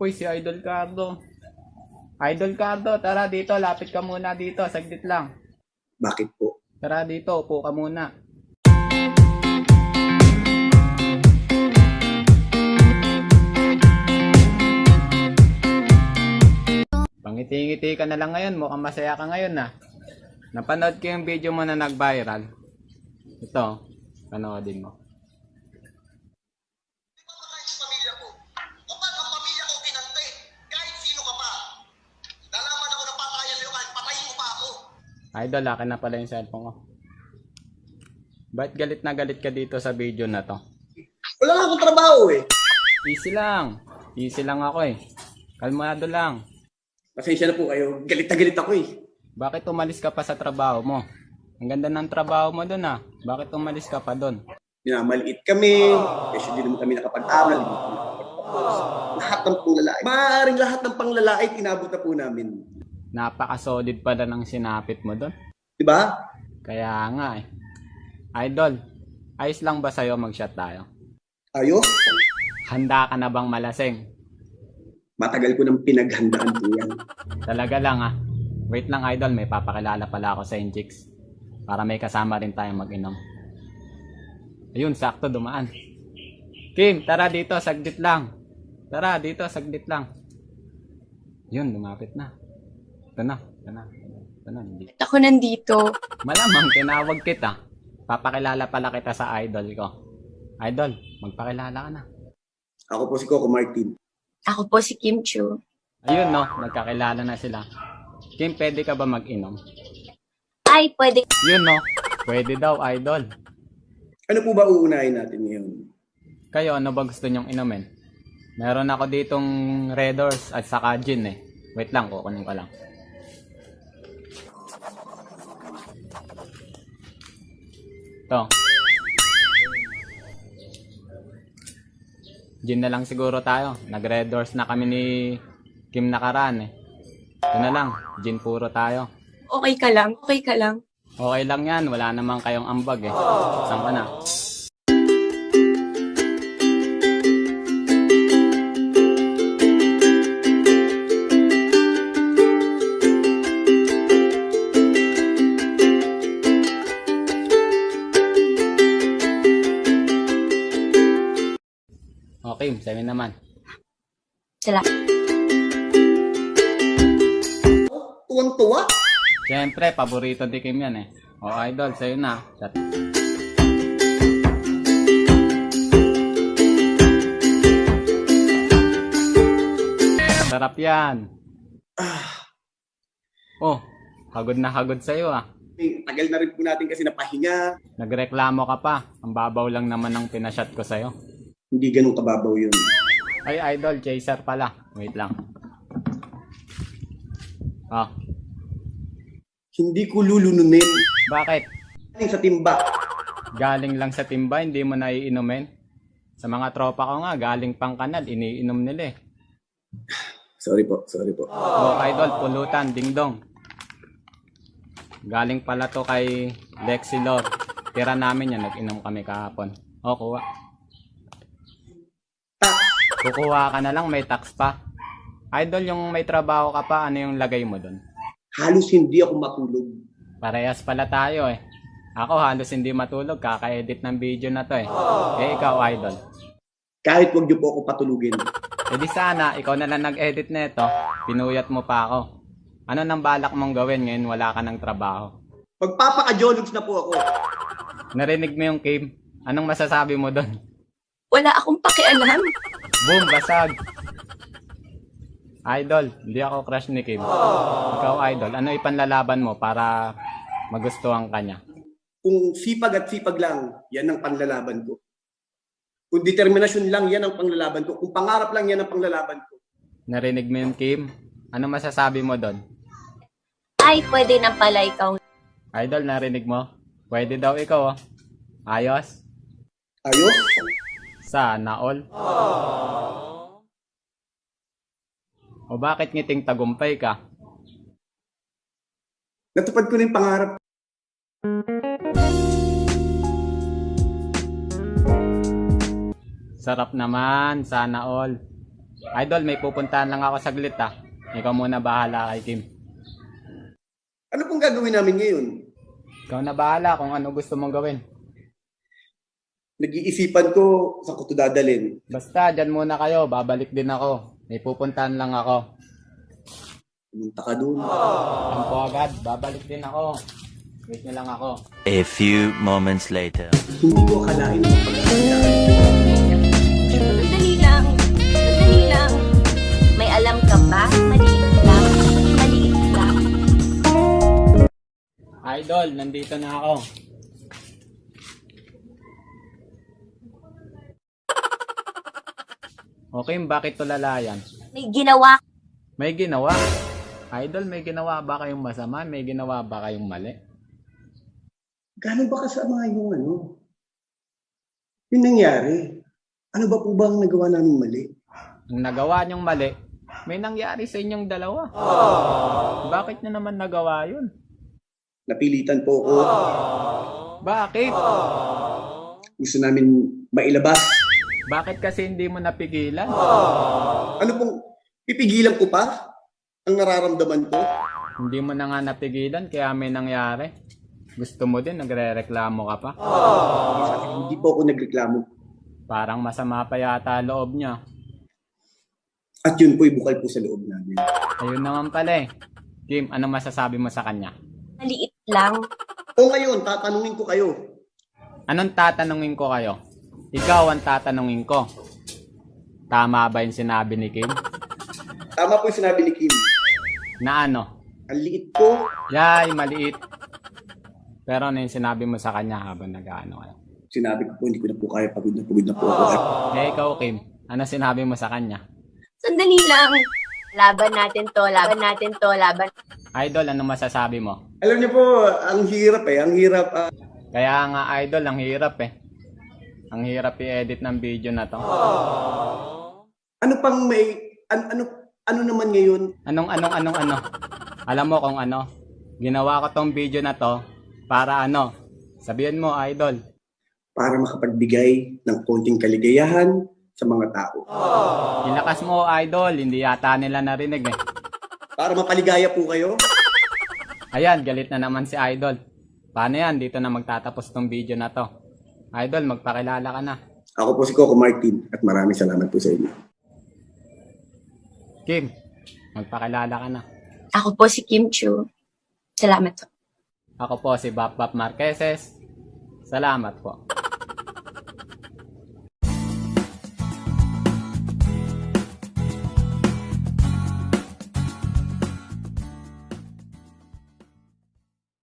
Uy, si Idol Cardo. Idol Cardo, tara dito. Lapit ka muna dito. Saglit lang. Bakit po? Tara dito. Upo ka muna. Pangiti-ngiti ka na lang ngayon. Mukhang masaya ka ngayon na. Napanood ko yung video mo na nag-viral. Ito. Panoodin mo. Pamilya ko. Kapag ang pamilya ko pinante, kahit sino ka pa, nalaman ako ng patayan sa'yo kahit patayin mo pa ako. Idol, akin na pala yung cellphone ko. Ba't galit na galit ka dito sa video na to? Wala nga akong trabaho eh. Easy lang. Easy lang ako eh. Kalmado lang. Pasensya na po kayo. Galit na galit ako eh. Bakit umalis ka pa sa trabaho mo? Ang ganda ng trabaho mo doon ah. Bakit umalis ka pa doon? Minamaliit kami. Kasi di naman kami nakapag-aral. Hindi kami nakapag-focus. Lahat ng panglalait. Maaaring lahat ng panglalait inabot na po namin. Napaka-solid pala ng sinapit mo doon. Diba? Kaya nga eh. Idol, ayos lang ba sa'yo mag-shot tayo? Ayos. Handa ka na bang malasing? Matagal ko nang pinaghandaan po yan. Talaga lang ah. Wait lang Idol, may papakilala pala ako sa Injix. Para may kasama rin tayong mag-inom. Ayun, sakto dumaan. Kim, tara dito, saglit lang. Tara dito, saglit lang. Yun, lumapit na. Ito na, ito na. Ito na, hindi. Ako nandito. Malamang tinawag kita. Papakilala pala kita sa idol ko. Idol, magpakilala ka na. Ako po si Coco Martin. Ako po si Kim Chu. Ayun no, nagkakilala na sila. Kim, pwede ka ba mag-inom? Ay, pwede. Yun no, pwede daw idol. Ano po ba uunahin natin ngayon? Kayo, ano ba gusto nyong inumin? Meron ako ditong Red Doors at saka gin eh. Wait lang, kukunin ko lang. Ito. Gin na lang siguro tayo. Nag-Red Doors na kami ni Kim nakaraan eh. Ito na lang, gin puro tayo. Okay ka lang, okay ka lang. Okay lang yan, wala namang kayong ambag eh. Saan ka na? Okay, sa'yo naman. Salamat. Tuwang-tuwa? Siyempre, paborito ni Kim yan eh. O idol, sa'yo na. Shot. Sarap yan. Oh, hagod na hagod sa'yo ah. Tagal na rin po natin kasi napahinga. Nagreklamo ka pa. Ang babaw lang naman ng pinashot ko sa'yo. Hindi ganun kababaw yun. Ay, idol, chaser pala. Wait lang. Ah, Hindi ko lulununin. bakit? Galing sa timba. Galing lang sa timba, hindi mo na iinumin? Sa mga tropa ko nga, galing pang kanal, iniinom nila eh. Sorry po, sorry po. Oh, idol, pulutan, dingdong. Galing pala to kay Lexi Lord. Tira namin yan, nag-inom kami kahapon. O, kuha. Kukuha ka na lang, may tax pa. Idol, yung may trabaho ka pa, ano yung lagay mo doon? Halos hindi ako matulog. Parehas pala tayo eh. Ako halos hindi matulog, kaka-edit ng video na to eh. Eh, ikaw, idol. Kahit wag niyo po ako patulugin. Eh di sana, ikaw na lang nag-edit nito, pinuyat mo pa ako. Ano nang balak mong gawin ngayon wala ka ng trabaho? Magpapaka-jologs na po ako. Narinig mo yung Kim? Anong masasabi mo doon? Wala akong pakialam. Boom, basag! Idol, hindi ako crush ni Kim. Ikaw, idol, ano ipanlalaban mo para magustuhan ka niya? Kung sipag at sipag lang, yan ang panlalaban ko. Kung determinasyon lang, yan ang panlalaban ko. Kung pangarap lang, yan ang panlalaban ko. Narinig mo yung Kim? Ano masasabi mo doon? Ay, pwede na pala ikaw. Idol, narinig mo? Pwede daw ikaw, oh. Ayos? Ayos? Sana all. O bakit ngiting tagumpay ka? Natupad ko na yung pangarap. Sarap naman, sana all. Idol, may pupuntahan lang ako saglit ah. Ikaw muna bahala kay Kim. Ano pong gagawin namin ngayon? Ikaw na bahala kung ano gusto mong gawin. Nag-iisipan ko saan ko ito dadalhin. Basta, dyan muna kayo. Babalik din ako. May pupuntahan lang ako. Pumunta ka doon. Yan po agad. Babalik din ako. Wait nyo lang ako. A few moments later. Hindi ko akalain mo pagkakailangan. Sandali lang. Sandali lang. May alam ka ba? Maliit lang. Maliit lang. Idol, nandito na ako. Okay, bakit tulala yan? May ginawa. May ginawa. Idol, may ginawa ba kayong masama? May ginawa ba kayong mali? Gano'n ba kasama yung yung nangyari? Ano ba po bang nagawa namin mali? Ang nagawa niyong mali, may nangyari sa inyong dalawa. Bakit niyo naman nagawa yun? Napilitan po ako. Bakit? Gusto namin mailabas. Bakit kasi hindi mo napigilan? Ano pong pipigilan ko pa? Ang nararamdaman ko? Hindi mo na nga napigilan kaya may nangyari. Gusto mo din, nagre-reklamo ka pa. Hindi po ako nagreklamo. Parang masama pa yata loob niya. At yun po'y bukal po sa loob namin. Ayun naman pala eh. Kim, ano masasabi mo sa kanya? Maliit lang. O ngayon, tatanungin ko kayo. Anong tatanungin ko kayo? Ikaw ang tatanungin ko. Tama ba yung sinabi ni Kim? Tama po yung sinabi ni Kim. Na ano? Ang liit ko. Yay, maliit. Pero ano yung sinabi mo sa kanya habang nag-ano kayo? Sinabi ko po, hindi ko na po kaya. Pagod na po ako. Eh, ikaw, Kim. Ano sinabi mo sa kanya? Sandali lang. Laban natin to. Laban natin to. Laban. Idol, ano masasabi mo? Alam niyo po, ang hirap eh. Ang hirap. Kaya nga, Idol, ang hirap eh. Ang hirap i-edit ng video na to. Ano pang may... Ano naman ngayon? Ano? Alam mo kung ano? Ginawa ko tong video na to para ano? Sabihin mo, Idol. Para makapagbigay ng konting kaligayahan sa mga tao. Ilakas mo, Idol. Hindi yata nila narinig eh. Para mapaligaya po kayo. Ayan, galit na naman si Idol. Paano yan? Dito na magtatapos tong video na to. Idol, magpakilala ka na. Ako po si Coco Martin at maraming salamat po sa inyo. Kim, magpakilala ka na. Ako po si Kim Chu. Salamat po. Ako po si Bap Marqueses. Salamat po.